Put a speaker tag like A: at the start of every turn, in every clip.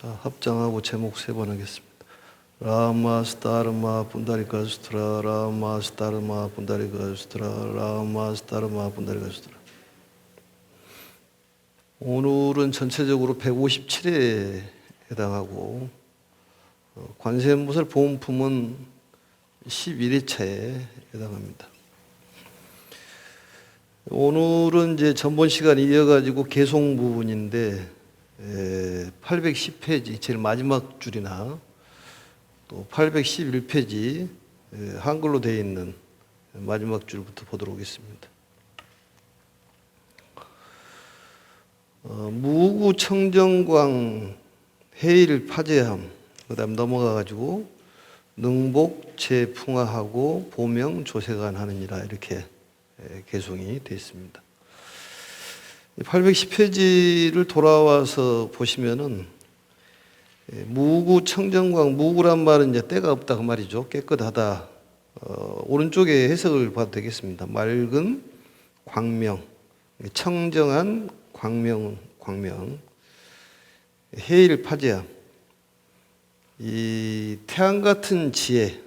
A: 자, 합장하고 제목 세 번 하겠습니다. 라마스타르마 분다리카스트라 라마스타르마 분다리카스트라 라마스타르마 분다리카스트라. 오늘은 전체적으로 157회에 해당하고 관세음보살 보험품은 11회차에 해당합니다. 오늘은 이제 전번 시간 이어가지고 개송 부분인데 810페이지 제일 마지막 줄이나 또 811페이지 한글로 되어 있는 마지막 줄부터 보도록 하겠습니다. 무구청정광 해일 파제함 그 다음 넘어가가지고 능복 재풍화하고 보명 조세간 하느니라 이렇게 개송이 되어 있습니다. 810페이지를 돌아와서 보시면은 무구청정광, 무구란 말은 이제 때가 없다 그 말이죠. 깨끗하다. 오른쪽에 해석을 봐도 되겠습니다. 맑은 광명, 청정한 광명, 해일 파제함. 이 태양 같은 지혜,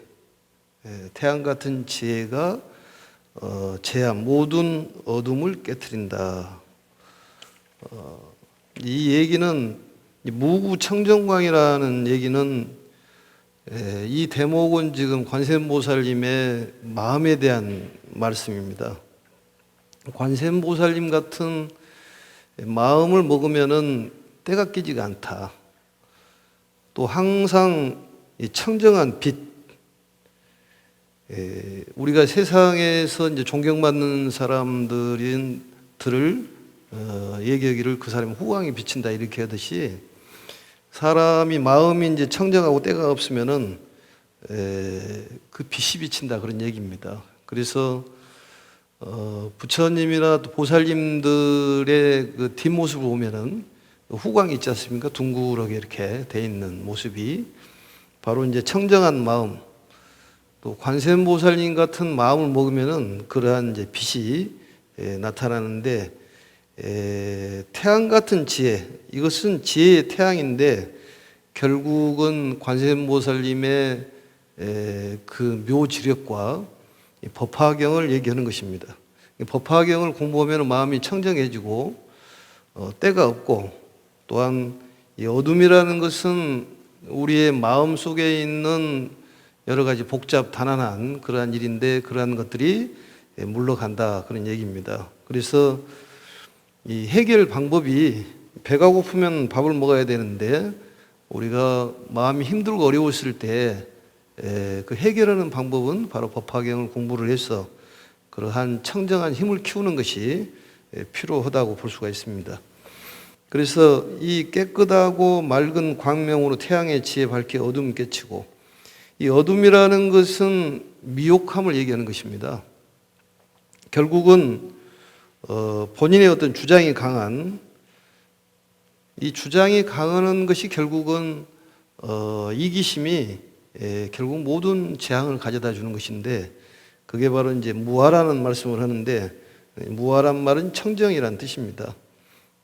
A: 태양 같은 지혜가 제함, 모든 어둠을 깨트린다. 이 얘기는 무구청정광이라는 얘기는 이 대목은 지금 관세음보살님의 마음에 대한 말씀입니다. 관세음보살님 같은 마음을 먹으면은 때가 끼지가 않다. 또 항상 청정한 빛, 우리가 세상에서 이제 존경받는 사람들을 얘기하기를 그 사람이 후광이 비친다 이렇게 하듯이 사람이 마음이 이제 청정하고 때가 없으면은 그 빛이 비친다 그런 얘기입니다. 그래서 부처님이나 또 보살님들의 그 뒷모습을 보면은 후광이 있지 않습니까? 둥그렇게 이렇게 돼 있는 모습이 바로 이제 청정한 마음, 또 관세음보살님 같은 마음을 먹으면은 그러한 이제 빛이 나타나는데. 태양 같은 지혜, 이것은 지혜의 태양인데 결국은 관세음보살님의 그 묘지력과 법화경을 얘기하는 것입니다. 법화경을 공부하면 마음이 청정해지고 때가 없고, 또한 이 어둠이라는 것은 우리의 마음 속에 있는 여러 가지 복잡 단안한 그러한 일인데 그러한 것들이 물러간다 그런 얘기입니다. 그래서 이 해결 방법이 배가 고프면 밥을 먹어야 되는데 우리가 마음이 힘들고 어려웠을 때 그 해결하는 방법은 바로 법화경을 공부를 해서 그러한 청정한 힘을 키우는 것이 필요하다고 볼 수가 있습니다. 그래서 이 깨끗하고 맑은 광명으로 태양의 지혜 밝게 어둠 깨치고, 이 어둠이라는 것은 미혹함을 얘기하는 것입니다. 결국은 본인의 어떤 주장이 강한, 이 주장이 강한 것이 결국은 이기심이 결국 모든 재앙을 가져다 주는 것인데, 그게 바로 이제 무아라는 말씀을 하는데, 무아란 말은 청정이라는 뜻입니다.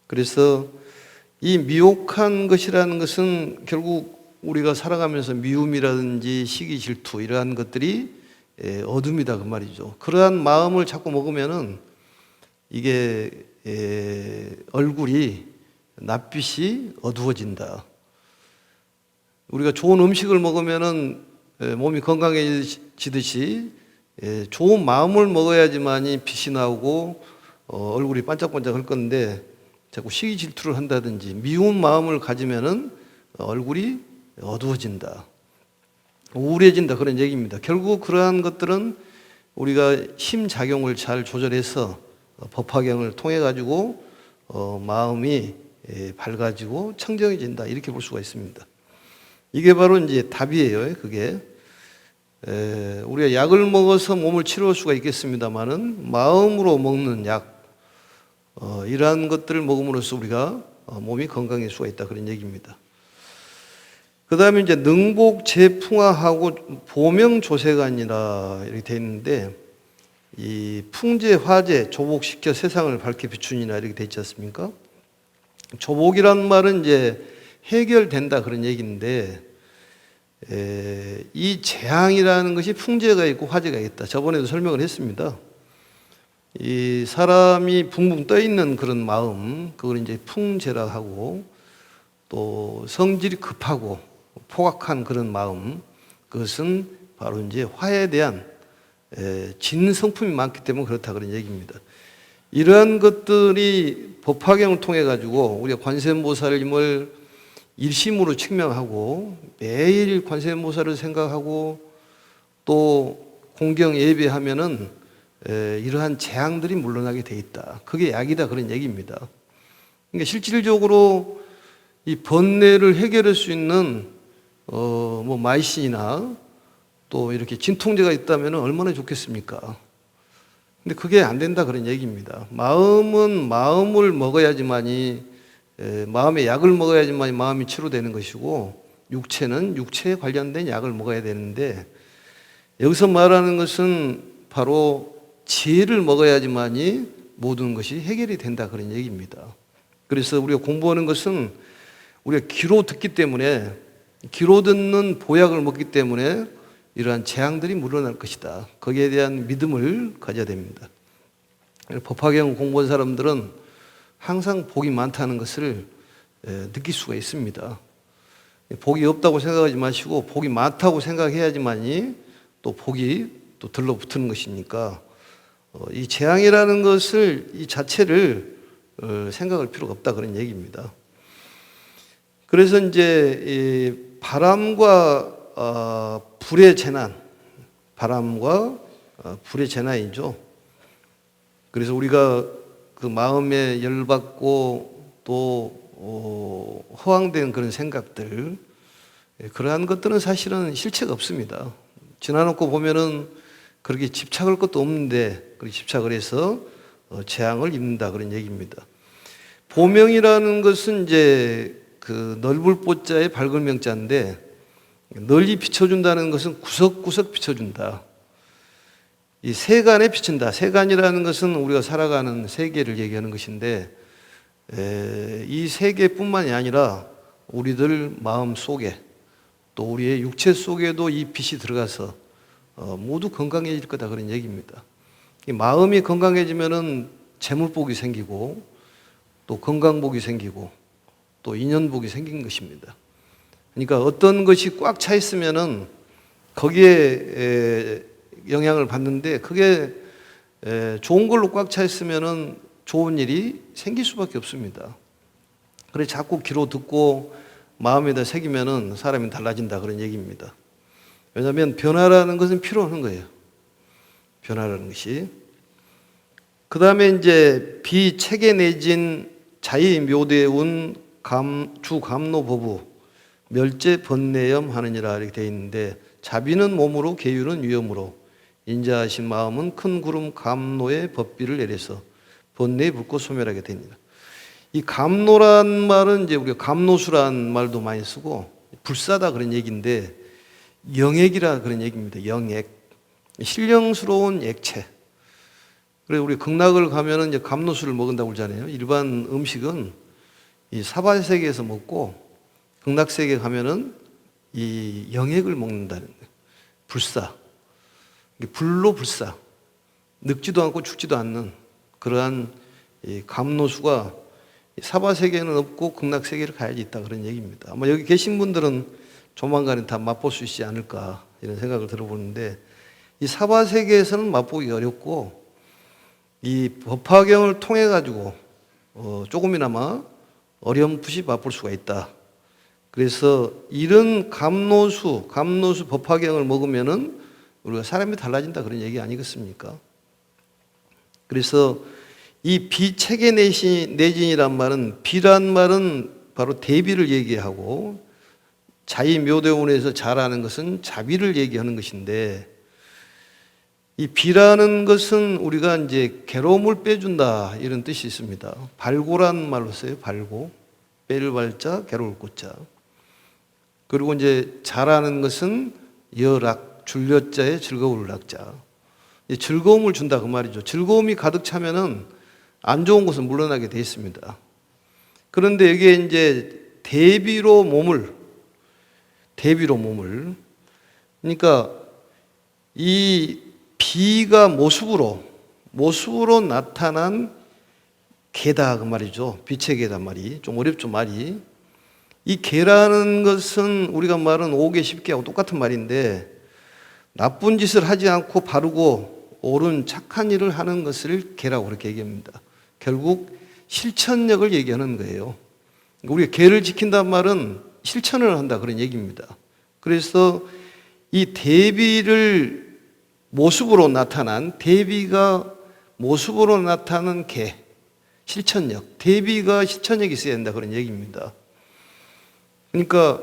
A: 그래서 이 미혹한 것이라는 것은 결국 우리가 살아가면서 미움이라든지 시기 질투 이러한 것들이 어둠이다 그 말이죠. 그러한 마음을 자꾸 먹으면은 이게 얼굴이 낯빛이 어두워진다. 우리가 좋은 음식을 먹으면은 몸이 건강해지듯이 좋은 마음을 먹어야지만이 빛이 나오고 얼굴이 반짝반짝 할 건데 자꾸 시기 질투를 한다든지 미운 마음을 가지면은 얼굴이 어두워진다, 우울해진다 그런 얘기입니다. 결국 그러한 것들은 우리가 힘작용을 잘 조절해서 법화경을 통해 가지고 마음이 밝아지고 청정해진다 이렇게 볼 수가 있습니다. 이게 바로 이제 답이에요. 그게 우리가 약을 먹어서 몸을 치료할 수가 있겠습니다만은 마음으로 먹는 약, 이러한 것들을 먹음으로써 우리가 몸이 건강해질 수가 있다 그런 얘기입니다. 그 다음에 이제 능복 재풍화하고 보명 조세간이라 이렇게 되어 있는데, 이 풍재 화재 조복시켜 세상을 밝게 비추니라 이렇게 되어 있지 않습니까? 조복이란 말은 이제 해결된다 그런 얘기인데, 이 재앙이라는 것이 풍재가 있고 화재가 있다. 저번에도 설명을 했습니다. 이 사람이 붕붕 떠 있는 그런 마음, 그걸 이제 풍재라 하고, 또 성질이 급하고 포악한 그런 마음, 그것은 바로 이제 화에 대한 진성품이 많기 때문에 그렇다 그런 얘기입니다. 이러한 것들이 법화경을 통해 가지고 우리가 관세음보살님을 일심으로 측명하고 매일 관세음보살을 생각하고 또 공경 예배하면은 이러한 재앙들이 물러나게 돼 있다. 그게 약이다 그런 얘기입니다. 그러니까 실질적으로 이 번뇌를 해결할 수 있는 뭐 마이신이나 또 이렇게 진통제가 있다면 얼마나 좋겠습니까? 근데 그게 안 된다 그런 얘기입니다. 마음은 마음을 먹어야지만이, 마음의 약을 먹어야지만이 마음이 치료되는 것이고, 육체는 육체에 관련된 약을 먹어야 되는데, 여기서 말하는 것은 바로 지혜를 먹어야지만이 모든 것이 해결이 된다 그런 얘기입니다. 그래서 우리가 공부하는 것은 우리가 귀로 듣기 때문에, 귀로 듣는 보약을 먹기 때문에 이러한 재앙들이 물러날 것이다. 거기에 대한 믿음을 가져야 됩니다. 법화경 공부한 사람들은 항상 복이 많다는 것을 느낄 수가 있습니다. 복이 없다고 생각하지 마시고 복이 많다고 생각해야지만이 또 복이 또 들러붙는 것이니까, 이 재앙이라는 것을 이 자체를 생각할 필요가 없다 그런 얘기입니다. 그래서 이제 이 바람과 불의 재난, 바람과 불의 재난이죠. 그래서 우리가 그 마음에 열받고 또 허황된 그런 생각들, 그러한 것들은 사실은 실체가 없습니다. 지나놓고 보면은 그렇게 집착할 것도 없는데 그렇게 집착을 해서 재앙을 입는다 그런 얘기입니다. 보명이라는 것은 이제 그 넓을 보자에 밝을 명자인데, 널리 비춰준다는 것은 구석구석 비춰준다. 이 세간에 비친다. 세간이라는 것은 우리가 살아가는 세계를 얘기하는 것인데, 이 세계뿐만이 아니라 우리들 마음 속에 또 우리의 육체 속에도 이 빛이 들어가서 모두 건강해질 거다 그런 얘기입니다. 이 마음이 건강해지면은 재물복이 생기고 또 건강복이 생기고 또 인연복이 생긴 것입니다. 그러니까 어떤 것이 꽉 차 있으면은 거기에 영향을 받는데, 그게 좋은 걸로 꽉 차 있으면은 좋은 일이 생길 수밖에 없습니다. 그래 자꾸 귀로 듣고 마음에다 새기면은 사람이 달라진다 그런 얘기입니다. 왜냐하면 변화라는 것은 필요한 거예요. 변화라는 것이. 그 다음에 이제 비체계 내진 자의 묘대운 주감노법우 멸제 번뇌염 하느니라 이렇게 되어 있는데, 자비는 몸으로 계율은 위험으로 인자하신 마음은 큰 구름 감노의 법비를 내려서 번뇌의 불꽃 소멸하게 됩니다. 이 감노란 말은 이제 우리가 감노수란 말도 많이 쓰고 불사다 그런 얘기인데, 영액이라 그런 얘기입니다. 영액, 신령스러운 액체. 그래서 우리 극락을 가면은 이제 감노수를 먹는다고 그러잖아요. 일반 음식은 이 사바세계에서 먹고 극락세계 가면은 이 영액을 먹는다는 거예요. 불사, 불로 불사, 늙지도 않고 죽지도 않는 그러한 이 감노수가 사바세계는 없고 극락세계를 가야지 있다 그런 얘기입니다. 아마 여기 계신 분들은 조만간에 다 맛볼 수 있지 않을까 이런 생각을 들어보는데, 이 사바세계에서는 맛보기 어렵고 이 법화경을 통해 가지고 조금이나마 어렴풋이 맛볼 수가 있다. 그래서 이런 감노수 법화경을 먹으면은 우리가 사람이 달라진다 그런 얘기 아니겠습니까? 그래서 이 비체계 내진이란 말은, 비란 말은 바로 대비를 얘기하고, 자의 묘대원에서 자라는 것은 자비를 얘기하는 것인데, 이 비라는 것은 우리가 이제 괴로움을 빼준다 이런 뜻이 있습니다. 발고란 말로 써요. 발고, 빼를 발자, 괴로울 꽃자. 그리고 이제 자라는 것은 여락, 줄여자에 즐거울 락자. 즐거움을 준다 그 말이죠. 즐거움이 가득 차면은 안 좋은 것은 물러나게 돼 있습니다. 그런데 이게 이제 대비로 몸을 그러니까 이 비가 모습으로 나타난 개다 그 말이죠. 빛의 개다 말이 좀 어렵죠 말이. 이 개라는 것은 우리가 말은 5개 10개하고 똑같은 말인데 나쁜 짓을 하지 않고 바르고 옳은 착한 일을 하는 것을 개라고 그렇게 얘기합니다. 결국 실천력을 얘기하는 거예요. 우리가 개를 지킨다는 말은 실천을 한다 그런 얘기입니다. 그래서 이 대비를 모습으로 나타난 대비가 모습으로 나타나는 개 실천력 대비가 실천력이 있어야 된다 그런 얘기입니다. 그러니까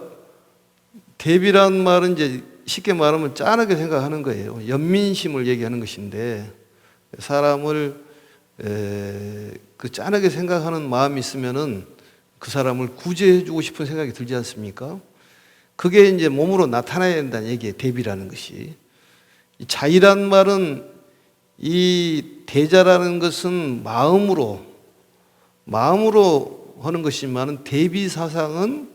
A: 대비라는 말은 이제 쉽게 말하면 짠하게 생각하는 거예요. 연민심을 얘기하는 것인데 사람을 그 짠하게 생각하는 마음이 있으면은 그 사람을 구제해주고 싶은 생각이 들지 않습니까? 그게 이제 몸으로 나타나야 된다는 얘기예요. 대비라는 것이. 자의라는 말은 이 대자라는 것은 마음으로 하는 것이지만 대비 사상은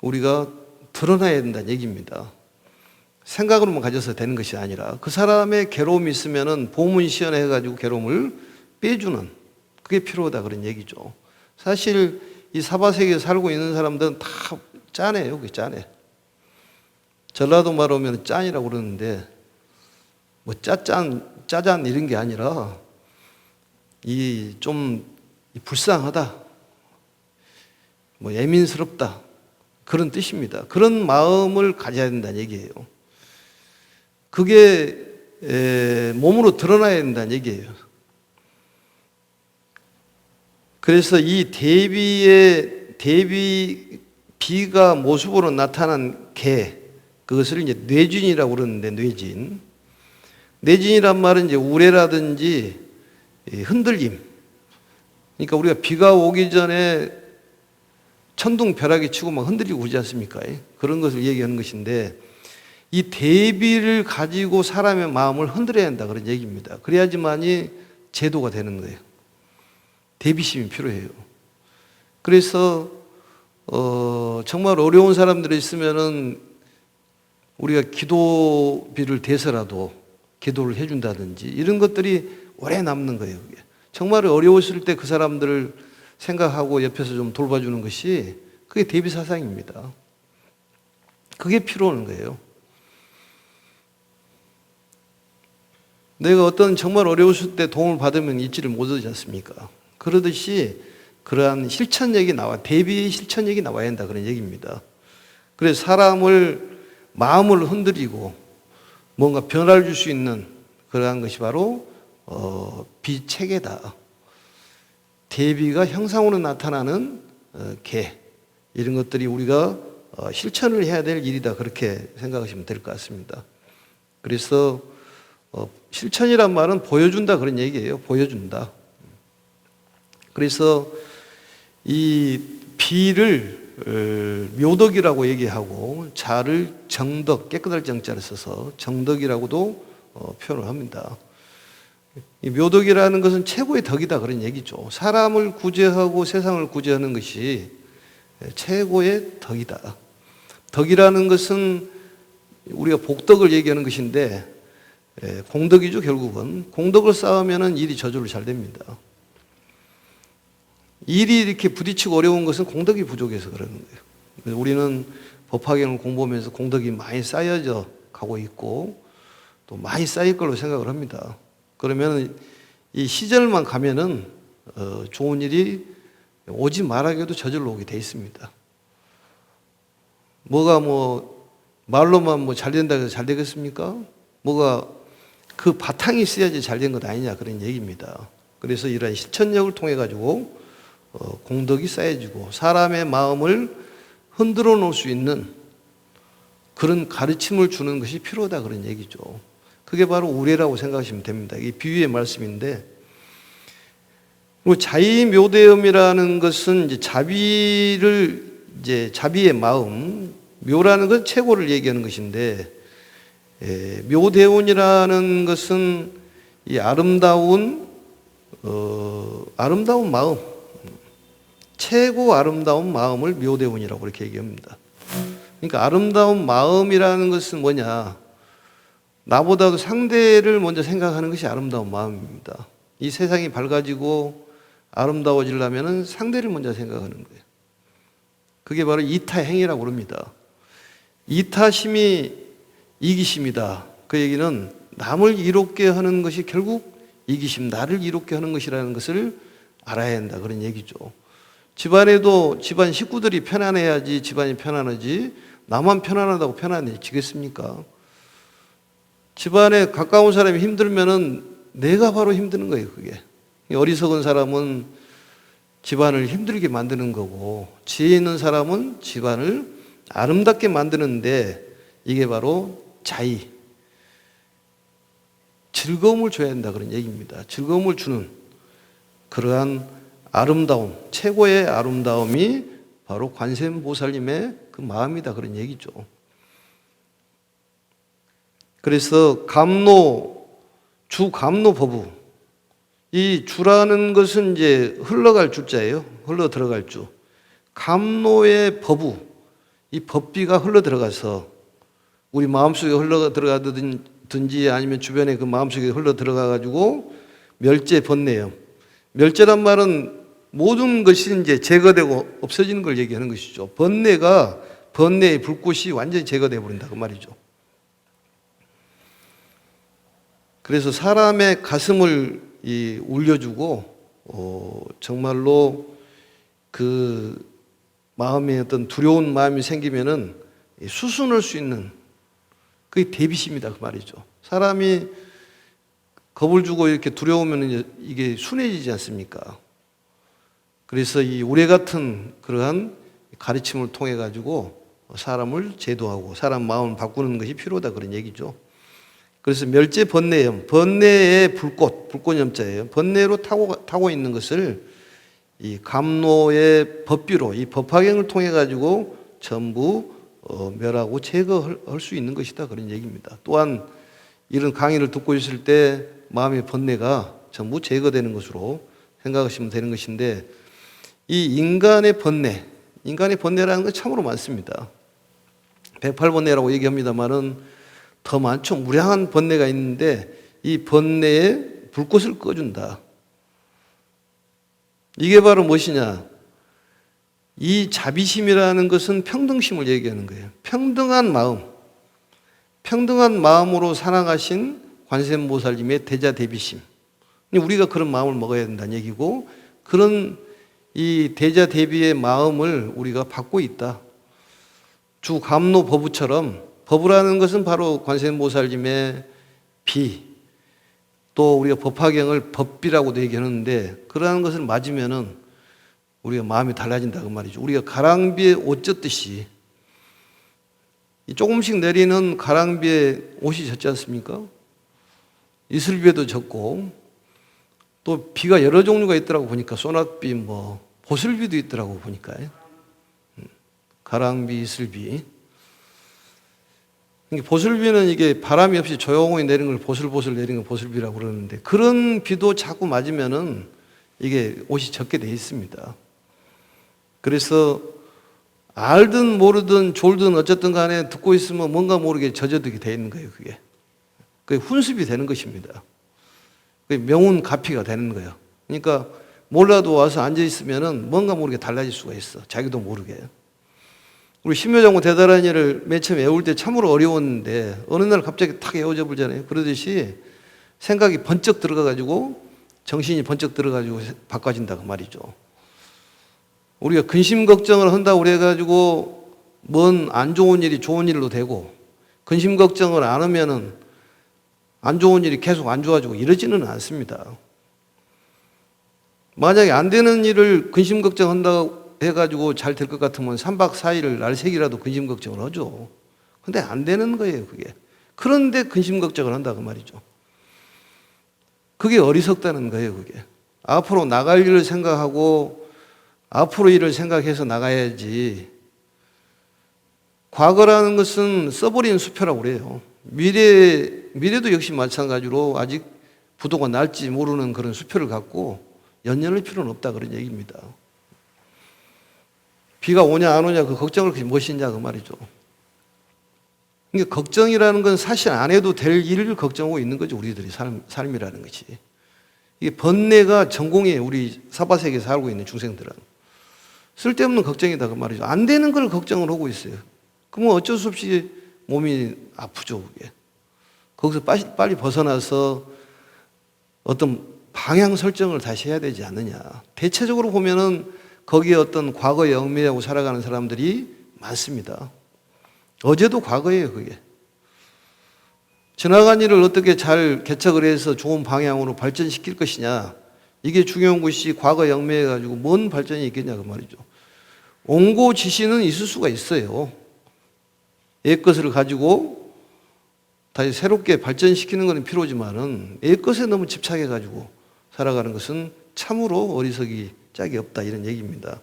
A: 우리가 드러나야 된다는 얘기입니다. 생각으로만 가져서 되는 것이 아니라 그 사람의 괴로움이 있으면은 보문시원해가지고 괴로움을 빼주는 그게 필요하다 그런 얘기죠. 사실 이 사바세계에 살고 있는 사람들은 다 짠해요. 그게 짠해. 전라도 말 오면 짠이라고 그러는데 뭐 짜잔 이런 게 아니라 좀 불쌍하다, 뭐 예민스럽다 그런 뜻입니다. 그런 마음을 가져야 된다는 얘기예요. 그게 몸으로 드러나야 된다는 얘기예요. 그래서 이 비가 모습으로 나타난 개, 그것을 이제 뇌진이라고 그러는데, 뇌진이란 말은 이제 우레라든지 흔들림. 그러니까 우리가 비가 오기 전에 천둥벼락이 치고 막 흔들리고 그러지 않습니까? 그런 것을 얘기하는 것인데, 이 대비를 가지고 사람의 마음을 흔들어야 한다 그런 얘기입니다. 그래야지만이 제도가 되는 거예요. 대비심이 필요해요. 그래서 정말 어려운 사람들이 있으면은 우리가 기도비를 대서라도 기도를 해준다든지 이런 것들이 오래 남는 거예요. 그게. 정말 어려웠을 때 그 사람들을 생각하고 옆에서 좀 돌봐주는 것이 그게 대비 사상입니다. 그게 필요한 거예요. 내가 어떤 정말 어려웠을 때 도움을 받으면 잊지를 못하지 않습니까? 그러듯이 그러한 실천력이 대비의 실천력이 나와야 한다 그런 얘기입니다. 그래서 사람을 마음을 흔들리고 뭔가 변화를 줄 수 있는 그러한 것이 바로 비체계다. 대비가 형상으로 나타나는 개 이런 것들이 우리가 실천을 해야 될 일이다 그렇게 생각하시면 될 것 같습니다. 그래서 실천이란 말은 보여준다 그런 얘기예요. 보여준다. 그래서 이 비를 묘덕이라고 얘기하고 자를 정덕, 깨끗할 정자를 써서 정덕이라고도 표현을 합니다. 이 묘덕이라는 것은 최고의 덕이다 그런 얘기죠. 사람을 구제하고 세상을 구제하는 것이 최고의 덕이다. 덕이라는 것은 우리가 복덕을 얘기하는 것인데 공덕이죠. 결국은 공덕을 쌓으면 일이 저절로 잘 됩니다. 일이 이렇게 부딪히고 어려운 것은 공덕이 부족해서 그러는 거예요. 그래서 우리는 법화경을 공부하면서 공덕이 많이 쌓여져 가고 있고 또 많이 쌓일 걸로 생각을 합니다. 그러면 이 시절만 가면은 좋은 일이 오지 말아도 저절로 오게 돼 있습니다. 뭐가 말로만 잘 된다고 해서 잘 되겠습니까? 뭐가 그 바탕이 있어야지 잘 된 것 아니냐 그런 얘기입니다. 그래서 이러한 실천력을 통해 가지고 공덕이 쌓여지고 사람의 마음을 흔들어 놓을 수 있는 그런 가르침을 주는 것이 필요하다 그런 얘기죠. 그게 바로 우레라고 생각하시면 됩니다. 이게 비유의 말씀인데, 그리고 자의묘대음이라는 것은 이제 자비의 마음, 묘라는 건 최고를 얘기하는 것인데, 묘대운이라는 것은 이 아름다운 마음, 최고 아름다운 마음을 묘대운이라고 그렇게 얘기합니다. 그러니까 아름다운 마음이라는 것은 뭐냐? 나보다도 상대를 먼저 생각하는 것이 아름다운 마음입니다. 이 세상이 밝아지고 아름다워지려면 상대를 먼저 생각하는 거예요. 그게 바로 이타행위라고 그럽니다. 이타심이 이기심이다. 그 얘기는 남을 이롭게 하는 것이 결국 이기심, 나를 이롭게 하는 것이라는 것을 알아야 한다. 그런 얘기죠. 집안에도 집안 식구들이 편안해야지 집안이 편안하지, 나만 편안하다고 편안해지겠습니까? 집안에 가까운 사람이 힘들면은 내가 바로 힘드는 거예요, 그게. 어리석은 사람은 집안을 힘들게 만드는 거고, 지혜 있는 사람은 집안을 아름답게 만드는데, 이게 바로 자의, 즐거움을 줘야 한다 그런 얘기입니다. 즐거움을 주는 그러한 아름다움, 최고의 아름다움이 바로 관세음보살님의 그 마음이다 그런 얘기죠. 그래서 주 감로 법우, 이 주라는 것은 이제 흘러갈 주자예요. 흘러 들어갈 주. 감로의 법우, 이 법비가 흘러 들어가서 우리 마음속에 흘러 들어가든지 아니면 주변에 그 마음속에 흘러 들어가 가지고 멸제 번뇌요. 멸제란 말은 모든 것이 이제 제거되고 없어지는 걸 얘기하는 것이죠. 번뇌의 불꽃이 완전히 제거되어 버린다 그 말이죠. 그래서 사람의 가슴을 울려주고 정말로 그 마음에 어떤 두려운 마음이 생기면은 수순할 수 있는 그게 대비심이다 그 말이죠. 사람이 겁을 주고 이렇게 두려우면 이게 순해지지 않습니까? 그래서 이 우레 같은 그러한 가르침을 통해 가지고 사람을 제도하고 사람 마음을 바꾸는 것이 필요하다 그런 얘기죠. 그래서 멸제 번뇌염, 번뇌의 불꽃염자예요. 번뇌로 타고 있는 것을 이 감로의 법비로, 이 법화경을 통해 가지고 전부 멸하고 제거할 수 있는 것이다 그런 얘기입니다. 또한 이런 강의를 듣고 있을 때 마음의 번뇌가 전부 제거되는 것으로 생각하시면 되는 것인데, 이 인간의 번뇌라는 건 참으로 많습니다. 108번뇌라고 얘기합니다만은 더 많죠. 무량한 번뇌가 있는데 이 번뇌에 불꽃을 꺼준다. 이게 바로 무엇이냐? 이 자비심이라는 것은 평등심을 얘기하는 거예요. 평등한 마음으로 살아가신 관세음보살님의 대자대비심. 우리가 그런 마음을 먹어야 된다는 얘기고, 그런 이 대자대비의 마음을 우리가 받고 있다. 주 감로 법우처럼, 법우라는 것은 바로 관세음보살님의 비, 또 우리가 법화경을 법비라고도 얘기하는데, 그러한 것을 맞으면은 우리가 마음이 달라진다 그 말이죠. 우리가 가랑비에 옷 젖듯이 조금씩 내리는 가랑비에 옷이 젖지 않습니까? 이슬비에도 젖고, 또 비가 여러 종류가 있더라고 보니까, 소낙비, 보슬비도 있더라고 보니까. 가랑비, 이슬비. 보슬비는 이게 바람이 없이 조용히 내리는 걸 보슬보슬 내리는 걸 보슬비라고 그러는데, 그런 비도 자꾸 맞으면은 이게 옷이 젖게 돼 있습니다. 그래서 알든 모르든 졸든 어쨌든 간에 듣고 있으면 뭔가 모르게 젖어들게 돼 있는 거예요. 그게 훈습이 되는 것입니다. 그게 명운가피가 되는 거예요. 그러니까 몰라도 와서 앉아 있으면은 뭔가 모르게 달라질 수가 있어. 자기도 모르게. 우리 신묘장구 대단한이를 맨 처음 외울 때 참으로 어려웠는데 어느 날 갑자기 탁 외워져 버리잖아요. 그러듯이 생각이 번쩍 들어가가지고, 정신이 번쩍 들어가지고 바꿔진다 그 말이죠. 우리가 근심 걱정을 한다고 그래가지고 뭔 안 좋은 일이 좋은 일로 되고, 근심 걱정을 안 하면은 안 좋은 일이 계속 안 좋아지고 이러지는 않습니다. 만약에 안 되는 일을 근심 걱정한다고 해가지고 잘 될 것 같으면 3박 4일 날 새기라도 근심 걱정을 하죠. 근데 안 되는 거예요, 그게. 그런데 근심 걱정을 한다 그 말이죠. 그게 어리석다는 거예요, 그게. 앞으로 나갈 일을 생각하고 앞으로 일을 생각해서 나가야지. 과거라는 것은 써버린 수표라고 그래요. 미래도 역시 마찬가지로 아직 부도가 날지 모르는 그런 수표를 갖고 연연할 필요는 없다 그런 얘기입니다. 비가 오냐 안 오냐 그 걱정을 그렇게 무엇이냐 그 말이죠. 그러니까 걱정이라는 건 사실 안 해도 될 일을 걱정하고 있는 거죠. 우리들이 삶이라는 것이. 이게 번뇌가 전공이에요. 우리 사바세계에 살고 있는 중생들은. 쓸데없는 걱정이다 그 말이죠. 안 되는 걸 걱정을 하고 있어요. 그러면 어쩔 수 없이 몸이 아프죠. 그게. 거기서 빨리 벗어나서 어떤 방향 설정을 다시 해야 되지 않느냐. 대체적으로 보면은 거기에 어떤 과거에 얽매이고 살아가는 사람들이 많습니다. 어제도 과거예요, 그게. 지나간 일을 어떻게 잘 개척을 해서 좋은 방향으로 발전시킬 것이냐. 이게 중요한 것이 과거에 얽매여가지고 뭔 발전이 있겠냐, 그 말이죠. 옹고지시는 있을 수가 있어요. 옛것을 가지고 다시 새롭게 발전시키는 것은 필요하지만은 옛것에 너무 집착해가지고 살아가는 것은 참으로 어리석이 짝이 없다, 이런 얘기입니다.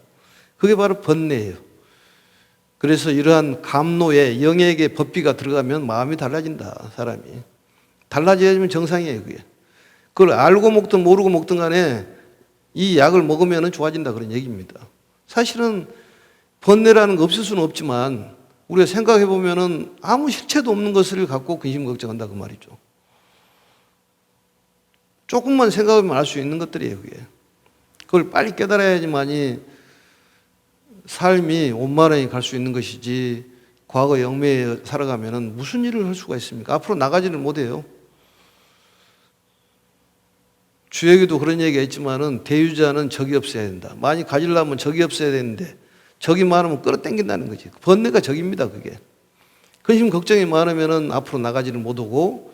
A: 그게 바로 번뇌예요. 그래서 이러한 감노에 영역의 법비가 들어가면 마음이 달라진다, 사람이. 달라져야지만 정상이에요, 그게. 그걸 알고 먹든 모르고 먹든 간에 이 약을 먹으면 좋아진다, 그런 얘기입니다. 사실은 번뇌라는 거 없을 수는 없지만 우리가 생각해 보면은 아무 실체도 없는 것을 갖고 근심 걱정한다, 그 말이죠. 조금만 생각하면 알 수 있는 것들이에요, 그게. 그걸 빨리 깨달아야지만이 삶이 원만하게 갈 수 있는 것이지, 과거 영매에 살아가면은 무슨 일을 할 수가 있습니까? 앞으로 나가지를 못해요. 주에게도 그런 얘기가 있지만은 대유자는 적이 없어야 된다. 많이 가지려면 적이 없어야 되는데 적이 많으면 끌어당긴다는 거지. 번뇌가 적입니다, 그게. 근심 걱정이 많으면은 앞으로 나가지를 못하고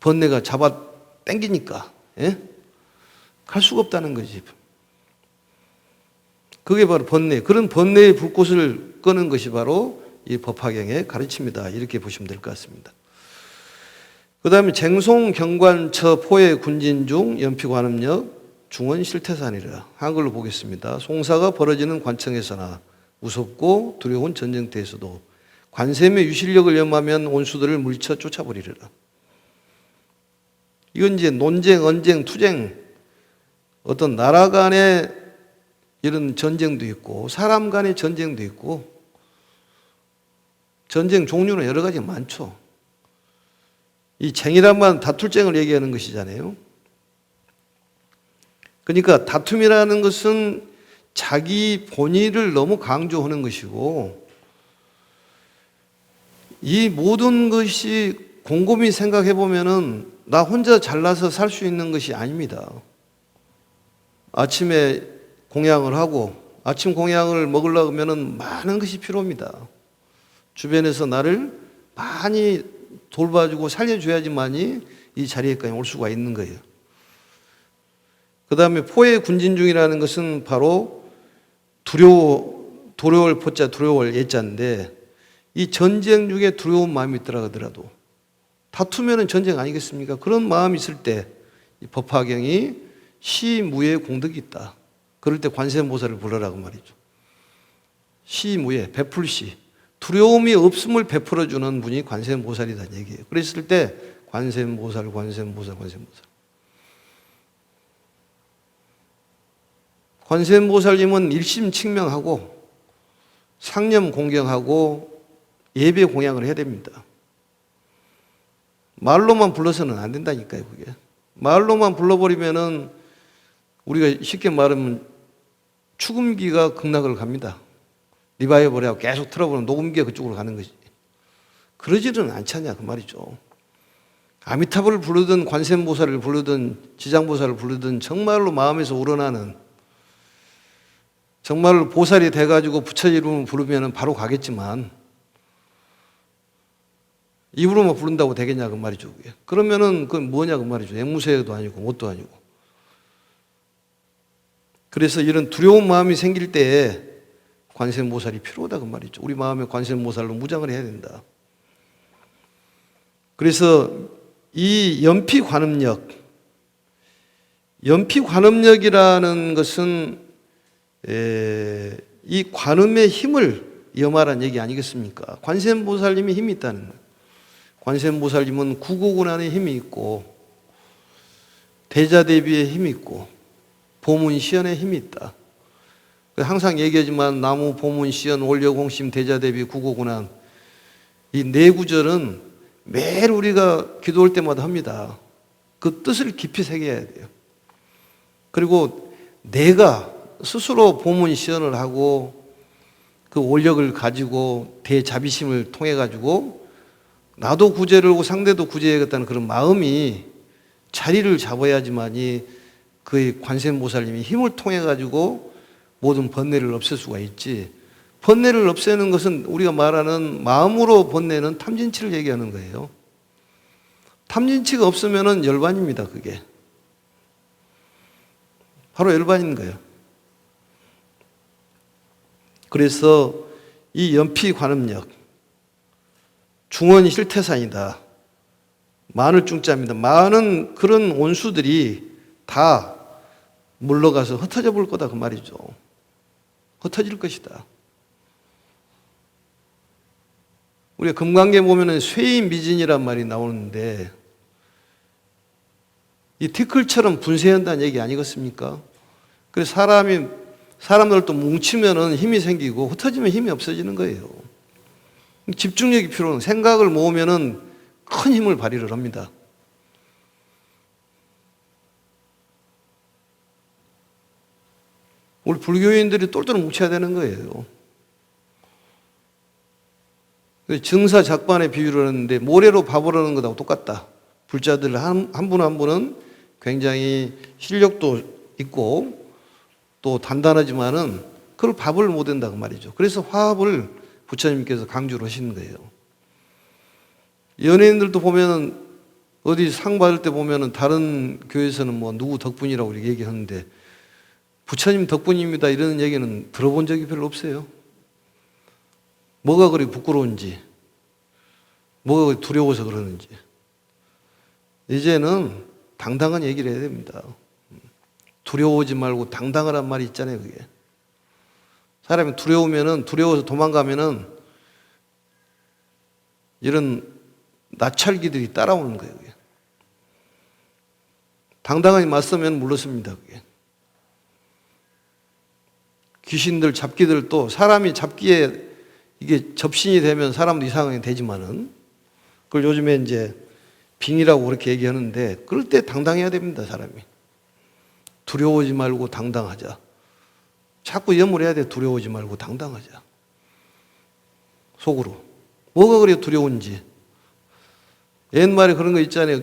A: 번뇌가 잡아 당기니까, 예? 갈 수가 없다는 거지. 그게 바로 번뇌. 그런 번뇌의 불꽃을 끄는 것이 바로 이 법화경의 가르침이다, 이렇게 보시면 될 것 같습니다. 그 다음에 쟁송 경관처 포의 군진 중 연피관음력 중원 실태산이라. 한글로 보겠습니다. 송사가 벌어지는 관청에서나 무섭고 두려운 전쟁터에서도 관세음의 유실력을 염하면 원수들을 물리쳐 쫓아버리리라. 이건 이제 논쟁, 언쟁, 투쟁, 어떤 나라 간의 이런 전쟁도 있고 사람 간의 전쟁도 있고 전쟁 종류는 여러 가지 많죠. 이 쟁이란 말은 다툴쟁을 얘기하는 것이잖아요. 그러니까 다툼이라는 것은 자기 본의를 너무 강조하는 것이고, 이 모든 것이 곰곰이 생각해 보면은 나 혼자 잘나서 살 수 있는 것이 아닙니다. 아침에 공양을 하고 아침 공양을 먹으려고 하면은 많은 것이 필요합니다. 주변에서 나를 많이 돌봐주고 살려줘야지만이 이 자리에까지 올 수가 있는 거예요. 그 다음에 포의 군진 중이라는 것은 바로 두려울 포자, 두려울 예자인데, 이 전쟁 중에 두려운 마음이 있더라 하더라도 다투면은 전쟁 아니겠습니까? 그런 마음이 있을 때 이 법화경이 시무의 공덕이 있다. 그럴 때 관세음보살을 불러라고 말이죠. 시무예, 베풀시. 두려움이 없음을 베풀어주는 분이 관세음보살이라는 얘기예요. 그랬을 때 관세음보살, 관세음보살, 관세음보살. 관세음보살님은 일심칙명하고 상념 공경하고 예배 공양을 해야 됩니다. 말로만 불러서는 안 된다니까요, 그게. 말로만 불러버리면은 우리가 쉽게 말하면 축음기가 극락을 갑니다. 리바이벌하고 계속 틀어보면 녹음기가 그쪽으로 가는 거지. 그러지는 않잖냐, 그 말이죠. 아미타불을 부르든 관세음보살을 부르든 지장보살을 부르든 정말로 마음에서 우러나는, 정말로 보살이 돼가지고 부처 이름을 부르면 바로 가겠지만 입으로만 부른다고 되겠냐, 그 말이죠. 그게. 그러면은 그건 뭐냐, 그 말이죠. 앵무새도 아니고 뭣도 아니고. 그래서 이런 두려운 마음이 생길 때에 관세음보살이 필요하다, 그 말이죠. 우리 마음에 관세음보살로 무장을 해야 된다. 그래서 이 연피관음력이라는 것은 이 관음의 힘을 염하라는 얘기 아니겠습니까? 관세음보살님이 힘이 있다는 거예요. 관세음보살님은 구고군안의 힘이 있고 대자대비의 힘이 있고 보문시연의 힘이 있다. 항상 얘기하지만 나무, 보문, 시연, 올력, 홍심, 대자대비, 구고고난 이 네 구절은 매일 우리가 기도할 때마다 합니다. 그 뜻을 깊이 새겨야 돼요. 그리고 내가 스스로 보문, 시연을 하고 그 올력을 가지고 대자비심을 통해 가지고 나도 구제를 하고 상대도 구제해야겠다는 그런 마음이 자리를 잡아야지만이 그 관세음보살님이 힘을 통해 가지고 모든 번뇌를 없앨 수가 있지. 번뇌를 없애는 것은 우리가 말하는 마음으로 번뇌는 탐진치를 얘기하는 거예요. 탐진치가 없으면은 열반입니다. 그게 바로 열반인 거예요. 그래서 이 연피관음력 중언이 실태산이다. 많을 중자입니다. 많은 그런 온수들이 다 물러가서 흩어져 볼 거다 그 말이죠. 흩어질 것이다. 우리가 금강계 보면은 쇠인미진이란 말이 나오는데 이 티끌처럼 분쇄한다는 얘기 아니겠습니까? 그래서 사람들도 뭉치면은 힘이 생기고 흩어지면 힘이 없어지는 거예요. 집중력이 필요한 생각을 모으면은 큰 힘을 발휘를 합니다. 우리 불교인들이 똘똘 뭉쳐야 되는 거예요. 증사작반의 비유를 하는데 모래로 밥을 하는 것하고 똑같다. 불자들 한 분 한 분은 굉장히 실력도 있고 또 단단하지만은 그걸 밥을 못 한다고 말이죠. 그래서 화합을 부처님께서 강조를 하시는 거예요. 연예인들도 보면은 어디 상 받을 때 보면은 다른 교회에서는 뭐 누구 덕분이라고 이렇게 얘기하는데 부처님 덕분입니다 이런 얘기는 들어본 적이 별로 없어요. 뭐가 그리 부끄러운지, 뭐가 그리 두려워서 그러는지. 이제는 당당한 얘기를 해야 됩니다. 두려워하지 말고 당당하란 말이 있잖아요, 그게. 사람이 두려워서 도망가면은 이런 나찰기들이 따라오는 거예요, 그게. 당당하게 맞서면 물러섭니다, 그게. 귀신들, 잡기들도 사람이 잡기에 이게 접신이 되면 사람도 이상하게 되지만은 그걸 요즘에 이제 빙이라고 그렇게 얘기하는데 그럴 때 당당해야 됩니다, 사람이. 두려워하지 말고 당당하자. 자꾸 염을 해야 돼. 두려워하지 말고 당당하자. 속으로. 뭐가 그래 두려운지. 옛말에 그런 거 있잖아요.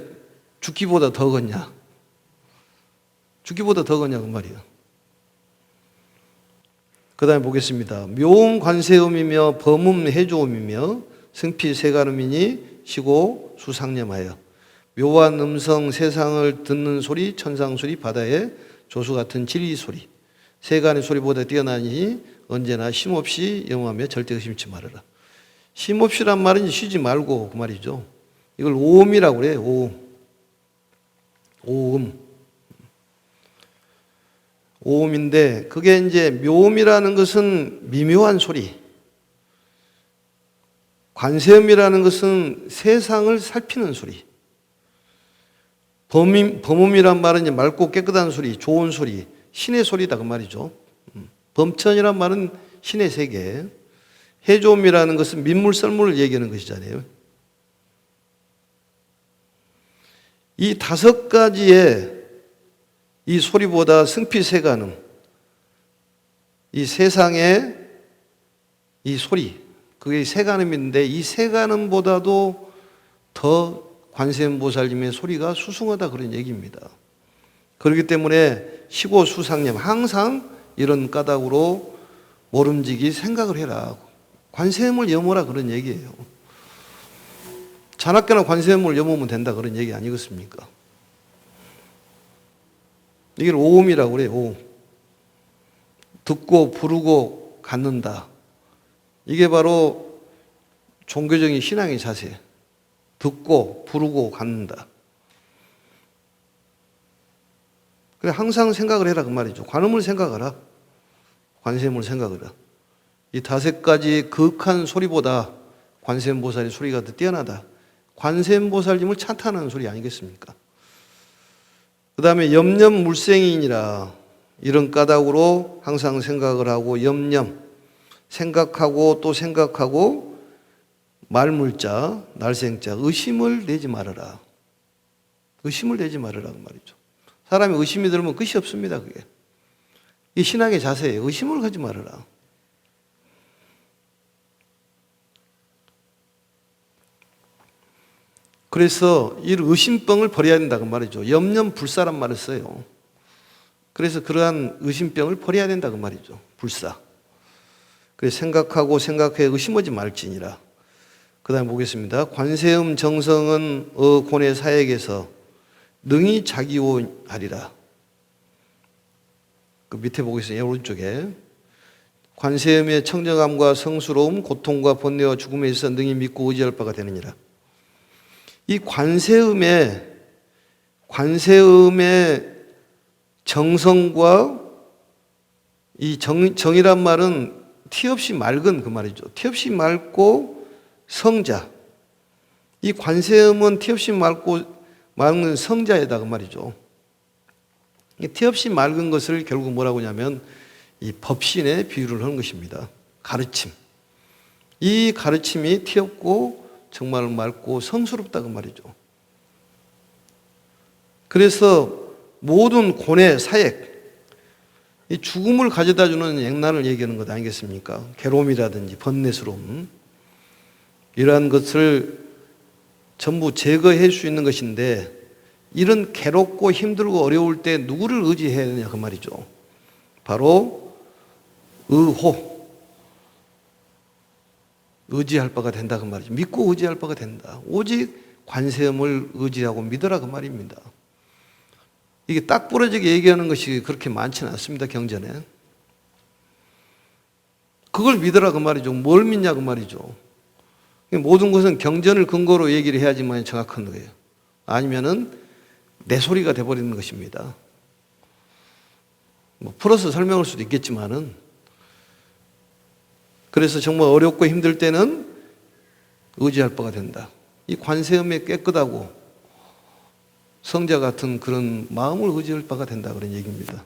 A: 죽기보다 더 걷냐. 죽기보다 더 걷냐 그 말이야. 그 다음에 보겠습니다. 묘음 관세음이며 범음 해조음이며 승피 세간음이니 시고 수상념하여 묘한 음성 세상을 듣는 소리 천상소리 바다의 조수 같은 진리 소리 세간의 소리보다 뛰어나니 언제나 쉼없이 영하며 절대 의심치 말아라. 쉼없이란 말은 쉬지 말고 그 말이죠. 이걸 오음이라고 그래요. 오음. 오음. 오음인데 그게 이제 묘음이라는 것은 미묘한 소리, 관세음이라는 것은 세상을 살피는 소리, 범음이란 말은 이제 맑고 깨끗한 소리, 좋은 소리, 신의 소리다 그 말이죠. 범천이란 말은 신의 세계, 해조음이라는 것은 민물 썰물을 얘기하는 것이잖아요. 이 다섯 가지의 이 소리보다 승피세간음, 이 세상의 이 소리, 그게 세간음인데 이 세간음보다도 더 관세음보살님의 소리가 수승하다 그런 얘기입니다. 그렇기 때문에 시고 수상념, 항상 이런 까닭으로 모름지기 생각을 해라. 관세음을 염어라 그런 얘기예요. 자나깨나 관세음을 염으면 된다 그런 얘기 아니겠습니까? 이걸 오음이라고 그래요. 오음. 듣고 부르고 갖는다. 이게 바로 종교적인 신앙의 자세. 듣고 부르고 갖는다. 그래 항상 생각을 해라 그 말이죠. 관음을 생각하라. 관세음을 생각하라. 이 다섯 가지 극한 소리보다 관세음보살의 소리가 더 뛰어나다. 관세음보살님을 찬탄하는 소리 아니겠습니까? 그 다음에 염염물생이니라. 이런 까닭으로 항상 생각을 하고 염려, 생각하고 또 생각하고 말물자, 날생자, 의심을 내지 말아라. 의심을 내지 말아라 그 말이죠. 사람이 의심이 들면 끝이 없습니다. 그게. 이 신앙의 자세예요. 의심을 하지 말아라. 그래서 이 의심병을 버려야 된다고 말이죠. 염려불사란 말을 써요. 그래서 그러한 의심병을 버려야 된다고 말이죠. 불사. 그래서 생각하고 생각해 의심하지 말지니라. 그 다음에 보겠습니다. 관세음 정성은 고뇌 사역에서 능히 자기오하리라. 그 밑에 보겠습니다. 오른쪽에. 관세음의 청정함과 성스러움, 고통과 번뇌와 죽음에 있어 능히 믿고 의지할 바가 되느니라. 이 관세음의 정성과 이 정이란 말은 티 없이 맑은 그 말이죠. 티 없이 맑고 성자. 이 관세음은 티 없이 맑은 성자이다 그 말이죠. 티 없이 맑은 것을 결국 뭐라고 하냐면 이 법신에 비유를 하는 것입니다. 가르침. 이 가르침이 티 없고 정말 맑고 성스럽다 그 말이죠. 그래서 모든 고뇌, 사역, 이 죽음을 가져다 주는 액난을 얘기하는 것 아니겠습니까? 괴로움이라든지 번뇌스러움, 이러한 것을 전부 제거해 줄 수 있는 것인데, 이런 괴롭고 힘들고 어려울 때 누구를 의지해야 되냐 그 말이죠. 바로 의호, 의지할 바가 된다 그 말이죠. 믿고 의지할 바가 된다. 오직 관세음을 의지하고 믿어라 그 말입니다. 이게 딱 부러지게 얘기하는 것이 그렇게 많지는 않습니다. 경전에. 그걸 믿어라 그 말이죠. 뭘 믿냐 그 말이죠. 모든 것은 경전을 근거로 얘기를 해야지만 정확한 거예요. 아니면은 내 소리가 돼버리는 것입니다. 뭐 풀어서 설명할 수도 있겠지만은, 그래서 정말 어렵고 힘들 때는 의지할 바가 된다. 이 관세음에 깨끗하고 성자 같은 그런 마음을 의지할 바가 된다 그런 얘기입니다.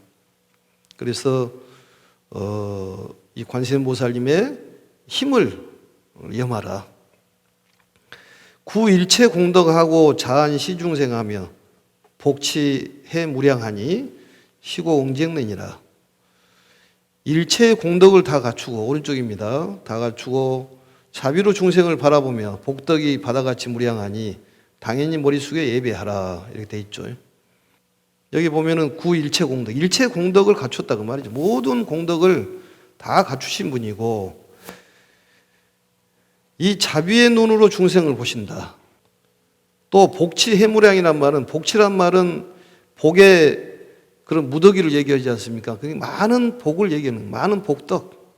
A: 그래서 이 관세음보살님의 힘을 염하라. 구일체 공덕하고 자한 시중생하며 복치해 무량하니 시고 응쟁내니라. 일체의 공덕을 다 갖추고, 오른쪽입니다. 다 갖추고 자비로 중생을 바라보며 복덕이 바다같이 무량하니 당연히 머릿속에 예배하라 이렇게 돼 있죠. 여기 보면은 구일체 공덕, 일체 공덕을 갖췄다 그 말이죠. 모든 공덕을 다 갖추신 분이고 이 자비의 눈으로 중생을 보신다. 또 복치해무량이란 말은, 복치란 말은 복의 그런 무더기를 얘기하지 않습니까? 그게 많은 복을 얘기하는, 많은 복덕.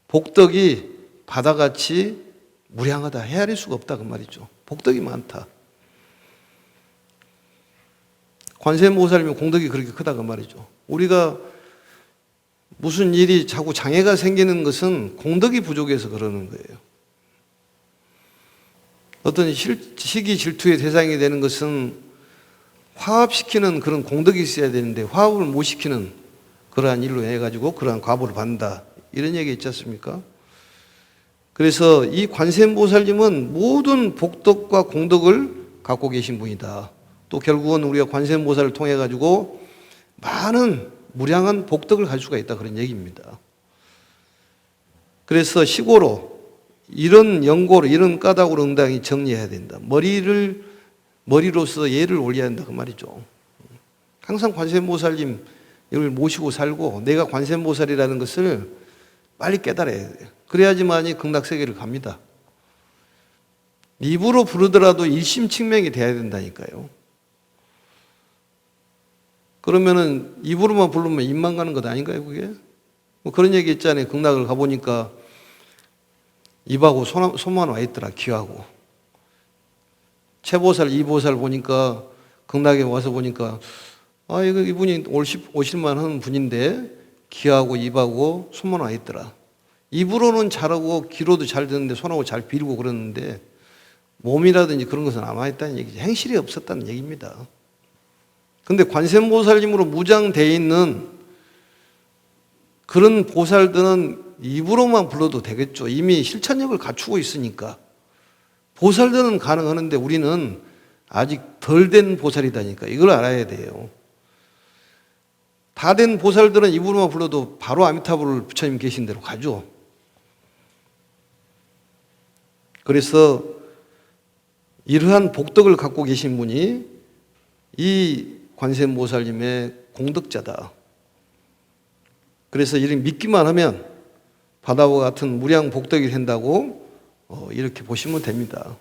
A: 복덕이 바다같이 무량하다. 헤아릴 수가 없다 그 말이죠. 복덕이 많다. 관세음보살님의 공덕이 그렇게 크다 그 말이죠. 우리가 무슨 일이 자꾸 장애가 생기는 것은 공덕이 부족해서 그러는 거예요. 어떤 시기 질투의 대상이 되는 것은 화합시키는 그런 공덕이 있어야 되는데 화합을 못 시키는 그러한 일로 해가지고 그러한 과보를 받는다. 이런 얘기 있지 않습니까? 그래서 이 관세음보살님은 모든 복덕과 공덕을 갖고 계신 분이다. 또 결국은 우리가 관세음보살을 통해 가지고 많은 무량한 복덕을 가질 수가 있다. 그런 얘기입니다. 그래서 시고로 이런 연고로, 이런 까닭으로 응당히 정리해야 된다. 머리로서 예를 올려야 한다 그 말이죠. 항상 관세음보살님 이걸 모시고 살고 내가 관세음보살이라는 것을 빨리 깨달아야 돼요. 그래야지만이 극락세계를 갑니다. 입으로 부르더라도 일심칙명이 돼야 된다니까요. 그러면은 입으로만 부르면 입만 가는 것 아닌가요 그게? 뭐 그런 얘기 있잖아요. 극락을 가보니까 입하고 손만 와 있더라. 귀하고. 최보살, 이보살 보니까 극락에 와서 보니까 이분이 오실만 하는 분인데 귀하고 입하고 손만 와 있더라. 입으로는 잘하고 귀로도 잘 듣는데 손하고 잘 빌고 그러는데 몸이라든지 그런 것은 안 와 있다는 얘기죠. 행실이 없었다는 얘기입니다. 근데 관세음보살님으로 무장되어 있는 그런 보살들은 입으로만 불러도 되겠죠. 이미 실천력을 갖추고 있으니까. 보살들은 가능하는데 우리는 아직 덜 된 보살이다니까. 이걸 알아야 돼요. 다 된 보살들은 입으로만 불러도 바로 아미타불을 부처님 계신 대로 가죠. 그래서 이러한 복덕을 갖고 계신 분이 이 관세음보살님의 공덕자다. 그래서 이를 믿기만 하면 바다와 같은 무량 복덕이 된다고 이렇게 보시면 됩니다.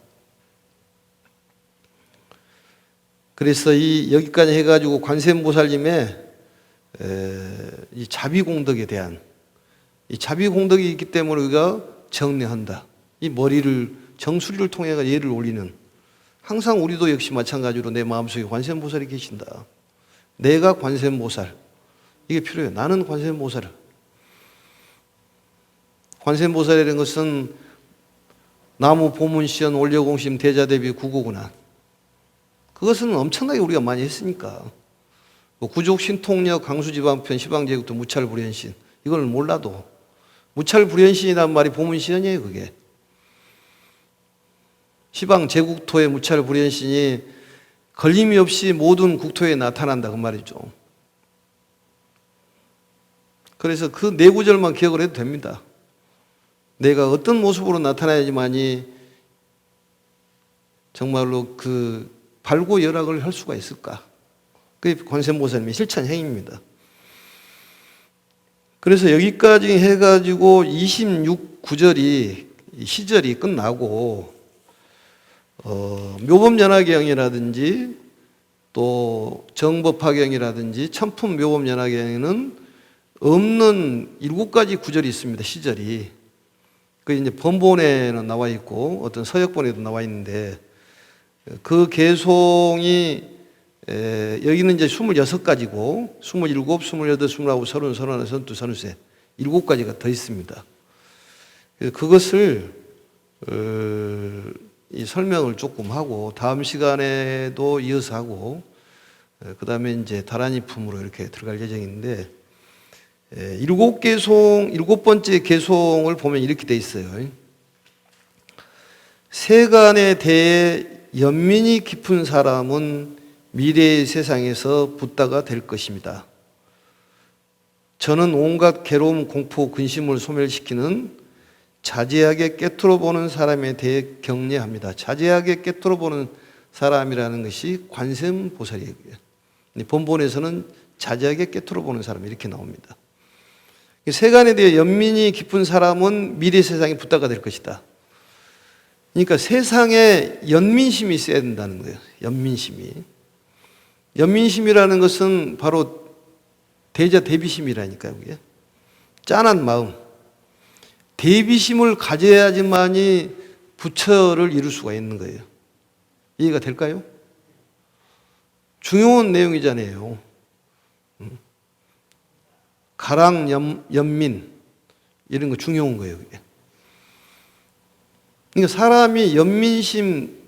A: 그래서 여기까지 해가지고 관세음보살님의 이 자비공덕에 대한 이 자비공덕이 있기 때문에 우리가 정례한다. 이 머리를 정수리를 통해 예를 올리는, 항상 우리도 역시 마찬가지로 내 마음속에 관세음보살이 계신다. 내가 관세음보살, 이게 필요해요. 나는 관세음보살. 관세음보살이라는 것은 나무 보문시연 올려공심 대자대비 구고구나. 그것은 엄청나게 우리가 많이 했으니까. 구족신통력 강수지방편 시방제국도 무찰불현신, 이걸 몰라도 무찰불현신이란 말이 보문시연이에요. 그게 시방제국토의 무찰불현신이 걸림이 없이 모든 국토에 나타난다 그 말이죠. 그래서 그 네 구절만 기억을 해도 됩니다. 내가 어떤 모습으로 나타나야지만이 정말로 그 발고열악을 할 수가 있을까? 그게 관세음보살님의 실천 행위입니다. 그래서 여기까지 해가지고 26구절이 시절이 끝나고 묘법연화경이라든지 또 정법화경이라든지 천품묘법연화경에는 없는 7가지 구절이 있습니다. 시절이. 그 이제 번본에는 나와 있고 어떤 서역본에도 나와 있는데 그 개송이 여기는 이제 26가지고 27, 28, 29, 30, 31, 32, 33 7가지가 더 있습니다. 그것을 이 설명을 조금 하고 다음 시간에도 이어서 하고 그 다음에 이제 다란이품으로 이렇게 들어갈 예정인데 7번째 개송을 보면 이렇게 돼 있어요. 세간에 대해 연민이 깊은 사람은 미래의 세상에서 붓다가 될 것입니다. 저는 온갖 괴로움, 공포, 근심을 소멸시키는 자제하게 꿰뚫어 보는 사람에 대해 경례합니다. 자제하게 꿰뚫어 보는 사람이라는 것이 관세음보살이에요. 본본에서는 자제하게 꿰뚫어 보는 사람 이렇게 나옵니다. 세간에 대해 연민이 깊은 사람은 미래 세상에 붓다가 될 것이다. 그러니까 세상에 연민심이 있어야 된다는 거예요. 연민심이. 연민심이라는 것은 바로 대자 대비심이라니까요. 그게 짠한 마음, 대비심을 가져야지만이 부처를 이룰 수가 있는 거예요. 이해가 될까요? 중요한 내용이잖아요. 가랑 연민 이런 거 중요한 거예요. 그게. 그러니까 사람이 연민심,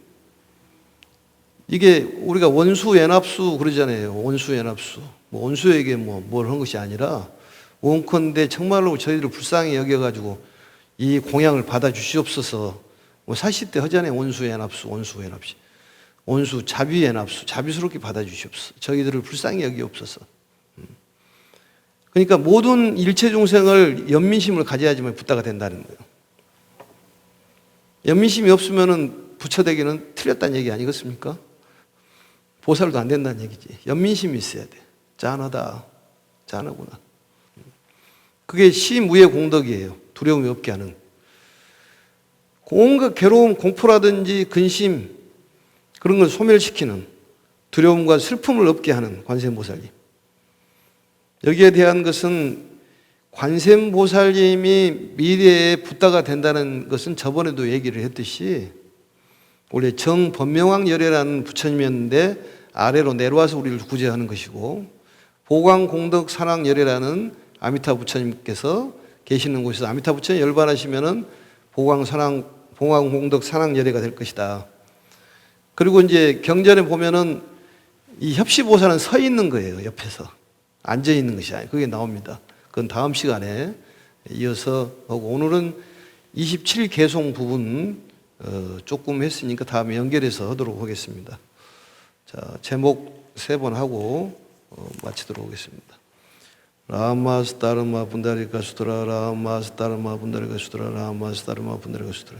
A: 이게 우리가 원수연합수 그러잖아요. 원수연합수. 뭐 원수에게 뭘 한 것이 아니라 원컨대 정말로 저희를 불쌍히 여겨가지고 이 공양을 받아 주시옵소서. 뭐 사실 때 하잖아요. 원수연합수, 원수연합수, 원수 자비연합수, 자비스럽게 받아 주시옵소서. 저희들을 불쌍히 여기옵소서. 그러니까 모든 일체 중생을 연민심을 가져야지만 붓다가 된다는 거예요. 연민심이 없으면은 부처 되기는 틀렸다는 얘기 아니겠습니까? 보살도 안 된다는 얘기지. 연민심이 있어야 돼. 짠하다. 짠하구나. 그게 시무의 공덕이에요. 두려움이 없게 하는. 온갖 괴로움, 공포라든지 근심 그런 걸 소멸시키는, 두려움과 슬픔을 없게 하는 관세음보살님. 여기에 대한 것은 관세음보살님이 미래에 붓다가 된다는 것은 저번에도 얘기를 했듯이 원래 정법명왕열애라는 부처님이었는데 아래로 내려와서 우리를 구제하는 것이고, 보광공덕산왕열애라는 아미타 부처님께서 계시는 곳에서 아미타 부처님 열반하시면은 보광공덕산왕열애가 될 것이다. 그리고 이제 경전에 보면은 이 협시보살은 서 있는 거예요. 옆에서 앉아 있는 것이 아니에요. 그게 나옵니다. 그건 다음 시간에 이어서 하고, 오늘은 27 개송 부분 조금 했으니까 다음에 연결해서 하도록 하겠습니다. 자, 제목 3번 하고 마치도록 하겠습니다. 라마스타르마 분다리가 수드라 라마스타르마 분다리가 수드라 라마스타르마 분다리가 수드라.